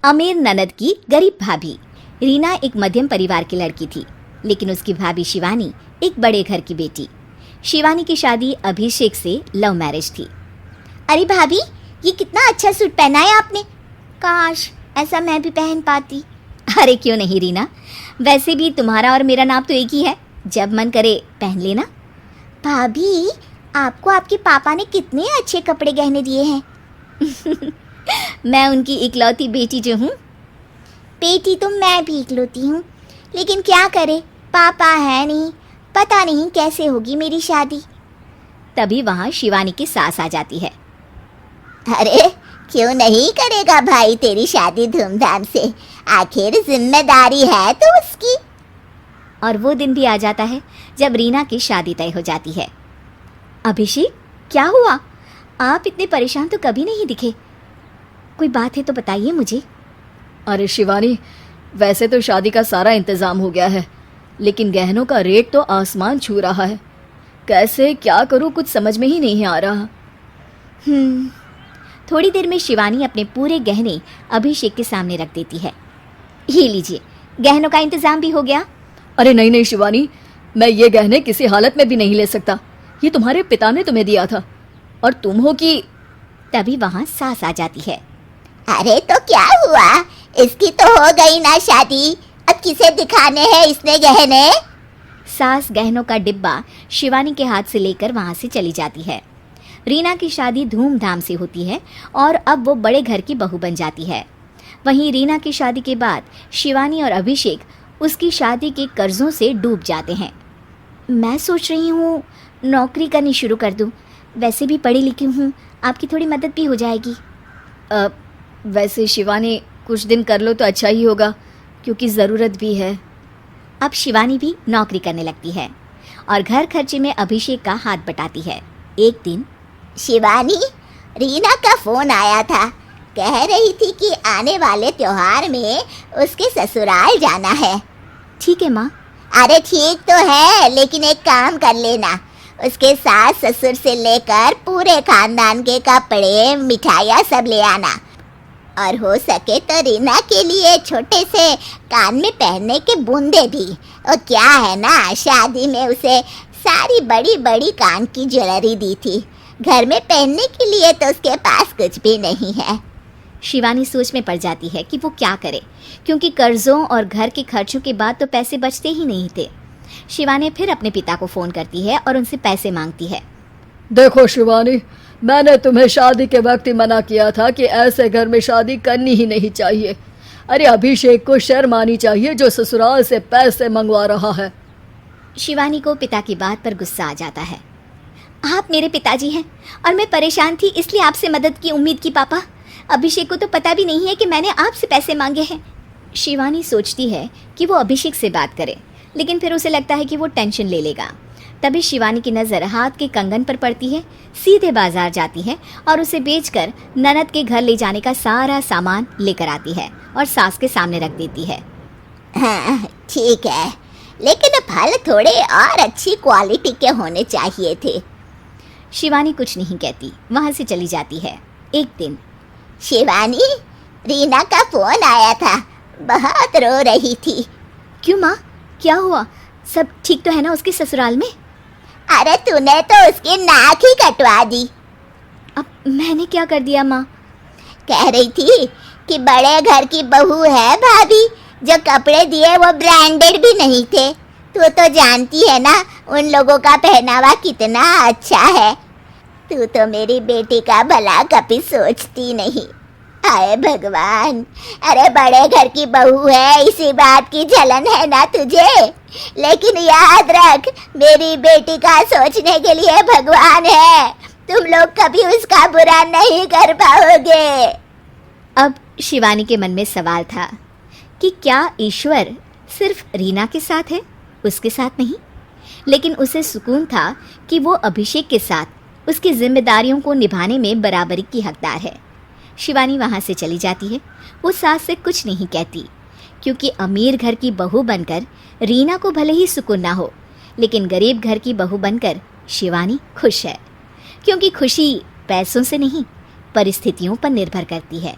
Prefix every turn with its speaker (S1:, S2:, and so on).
S1: अमीर ननद की गरीब भाभी। रीना एक मध्यम परिवार की लड़की थी, लेकिन उसकी भाभी शिवानी एक बड़े घर की बेटी। शिवानी की शादी अभिषेक से लव मैरिज थी। अरे भाभी, ये कितना अच्छा सूट पहना है आपने, काश ऐसा मैं भी पहन पाती। अरे क्यों नहीं रीना, वैसे भी तुम्हारा और मेरा नाम तो एक ही है, जब मन करे पहन लेना। भाभी, आपको आपके पापा ने कितने अच्छे कपड़े गहने दिए हैं। मैं उनकी इकलौती बेटी जो हूँ। बेटी तो मैं भी इकलौती हूँ, लेकिन क्या करे, पापा है नहीं, पता नहीं कैसे होगी मेरी शादी। तभी वहाँ शिवानी की सास आ जाती है।
S2: अरे क्यों नहीं करेगा भाई तेरी शादी धूमधाम से, आखिर जिम्मेदारी है तो उसकी।
S1: और वो दिन भी आ जाता है जब रीना की शादी तय हो जाती है। अभिषेक, क्या हुआ? आप इतने परेशान तो कभी नहीं दिखे, कोई बात है तो बताइए मुझे।
S3: अरे शिवानी, वैसे तो शादी का सारा इंतज़ाम हो गया है, लेकिन गहनों का रेट तो आसमान छू रहा है। कैसे क्या करूं, कुछ समझ में ही नहीं आ रहा।
S1: थोड़ी देर में शिवानी अपने पूरे गहने अभिषेक के सामने रख देती है। ये लीजिए, गहनों का इंतजाम भी हो गया।
S3: अरे नहीं नहीं शिवानी, मैं ये गहने किसी हालत में भी नहीं ले सकता। ये तुम्हारे पिता ने तुम्हें दिया था, और तुम हो कि।
S1: तभी वहाँ सास आ जाती है।
S2: अरे तो क्या हुआ, इसकी तो हो गई ना शादी, अब किसे दिखाने हैं इसने गहने।
S1: सास गहनों का डिब्बा शिवानी के हाथ से लेकर वहाँ से चली जाती है। रीना की शादी धूमधाम से होती है और अब वो बड़े घर की बहू बन जाती है। वहीं रीना की शादी के बाद शिवानी और अभिषेक उसकी शादी के कर्जों से डूब जाते हैं। मैं सोच रही हूँ नौकरी करनी शुरू कर दूँ, वैसे भी पढ़ी लिखी हूँ, आपकी थोड़ी मदद भी हो जाएगी।
S3: वैसे शिवानी कुछ दिन कर लो तो अच्छा ही होगा, क्योंकि ज़रूरत भी है।
S1: अब शिवानी भी नौकरी करने लगती है और घर खर्चे में अभिषेक का हाथ बटाती है। एक दिन
S2: शिवानी, रीना का फोन आया था, कह रही थी कि आने वाले त्योहार में उसके ससुराल जाना है।
S1: ठीक है माँ।
S2: अरे ठीक तो है, लेकिन एक काम कर लेना, उसके सास ससुर से लेकर पूरे खानदान के कपड़े मिठाइयाँ सब ले आना, और हो सके तो रीना के लिए छोटे से कान में पहनने के बूंदे भी। और क्या है ना, शादी में उसे सारी बड़ी बड़ी कान की ज्वेलरी दी थी, घर में पहनने के लिए तो उसके पास कुछ भी नहीं है।
S1: शिवानी सोच में पड़ जाती है कि वो क्या करे, क्योंकि कर्जों और घर के खर्चों के बाद तो पैसे बचते ही नहीं थे। शिवानी फिर अपने पिता को फ़ोन करती है और उनसे पैसे मांगती है।
S3: देखो शिवानी, मैंने तुम्हें शादी के वक्त ही मना किया था कि ऐसे घर में शादी करनी ही नहीं चाहिए। अरे अभिषेक को शर्म आनी चाहिए जो ससुराल से पैसे मंगवा रहा है।
S1: शिवानी को पिता की बात पर गुस्सा आ जाता है। आप मेरे पिताजी हैं और मैं परेशान थी इसलिए आपसे मदद की उम्मीद की पापा। अभिषेक को तो पता भी नहीं है कि मैंने आपसे पैसे मांगे हैं। शिवानी सोचती है कि वो अभिषेक से बात करे, लेकिन फिर उसे लगता है कि वो टेंशन ले लेगा। तभी शिवानी की नज़र हाथ के कंगन पर पड़ती है। सीधे बाजार जाती है और उसे बेचकर ननद के घर ले जाने का सारा सामान लेकर आती है और सास के सामने रख देती है।
S2: हाँ ठीक है, लेकिन फल थोड़े और अच्छी क्वालिटी के होने चाहिए थे।
S1: शिवानी कुछ नहीं कहती, वहाँ से चली जाती है। एक दिन
S2: शिवानी, रीना का फोन आया था, बहुत रो रही थी।
S1: क्यों माँ, क्या हुआ? सब ठीक तो है ना उसके ससुराल में?
S2: अरे तूने तो उसकी नाक ही कटवा दी।
S1: अब मैंने क्या कर दिया माँ?
S2: कह रही थी कि बड़े घर की बहू है भाभी, जो कपड़े दिए वो ब्रांडेड भी नहीं थे। तू तो जानती है ना उन लोगों का पहनावा कितना अच्छा है। तू तो मेरी बेटी का भला कभी सोचती नहीं। हाय भगवान, अरे बड़े घर की बहू है, इसी बात की जलन है ना तुझे, लेकिन याद रख मेरी बेटी का सोचने के लिए भगवान है, तुम लोग कभी उसका बुरा नहीं कर पाओगे।
S1: अब शिवानी के मन में सवाल था कि क्या ईश्वर सिर्फ रीना के साथ है, उसके साथ नहीं? लेकिन उसे सुकून था कि वो अभिषेक के साथ उसकी जिम्मेदारियों को निभाने में बराबरी की हकदार है। शिवानी वहाँ से चली जाती है। वो सास से कुछ नहीं कहती, क्योंकि अमीर घर की बहू बनकर रीना को भले ही सुकून ना हो, लेकिन गरीब घर की बहू बनकर शिवानी खुश है, क्योंकि खुशी पैसों से नहीं परिस्थितियों पर निर्भर करती है।